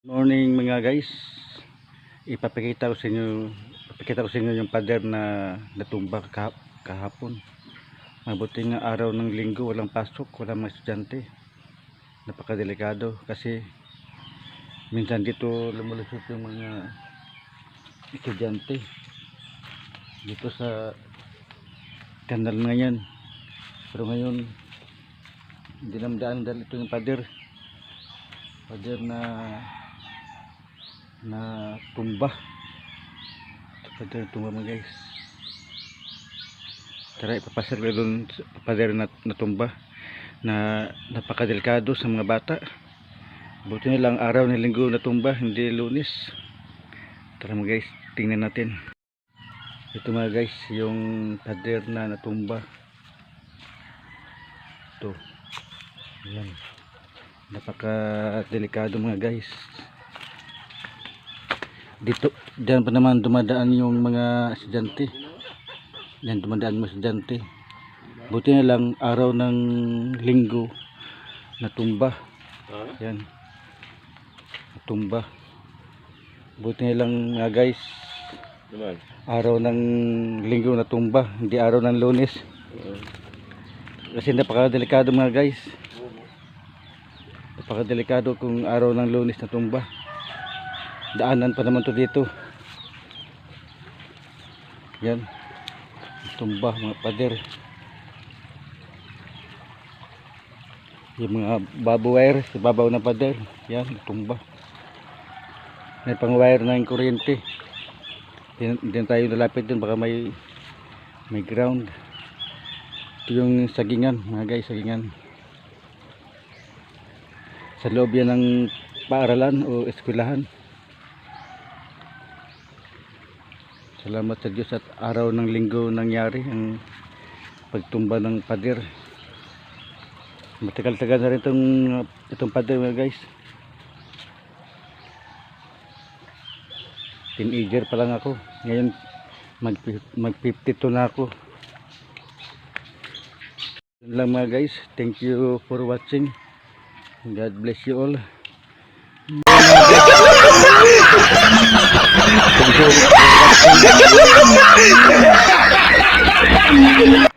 Morning mga guys. Ipapakita ko sa inyo yung pader na natumba kahapon. Mabuti nga araw ng linggo, walang pasok, walang mga estudyante. Napakadelikado kasi minsan dito lumulusot yung mga estudyante dito sa kanal na yan. Pero ngayon hindi naman daan dahil ito yung pader na tumba. Pader na tumba mga guys. Tara, ipapasar ko doon sa pader na tumba na napakadelikado sa mga bata. Buti na lang araw ng linggo na tumba, hindi Lunes. Tara mga guys, tingnan natin. Ito mga guys, yung pader na natumba. Ito. Ayan. Napakadelikado mga guys. Diyan pa naman dumadaan yung mga estudyante. Diyan dumadaan mga estudyante. Buti na lang araw ng linggo natumba. Yan. Natumba. Buti na lang guys. Araw ng linggo natumba, hindi araw ng Lunes. Kasi napakadelikado mga guys. Napakadelikado kung araw ng Lunes natumba. Daanan pa naman to dito. Yan. Tumba mga pader. Yung mga barbed wire sa babaw ng pader. Yan, tumba. May pang wire na yung kuryente. Hindi tayo nalapit dun, baka may ground. Ito yung sagingan mga guys, sagingan. Sa loob yan ng paaralan o eskwelahan. Salamat sa Diyos at araw ng linggo nangyari ang pagtumba ng pader. Matagal-tagal na rin itong pader mga guys. Teenager pa lang ako. Ngayon mag 52 na ako. Yun lang mga guys. Thank you for watching. God bless you all. Thank you.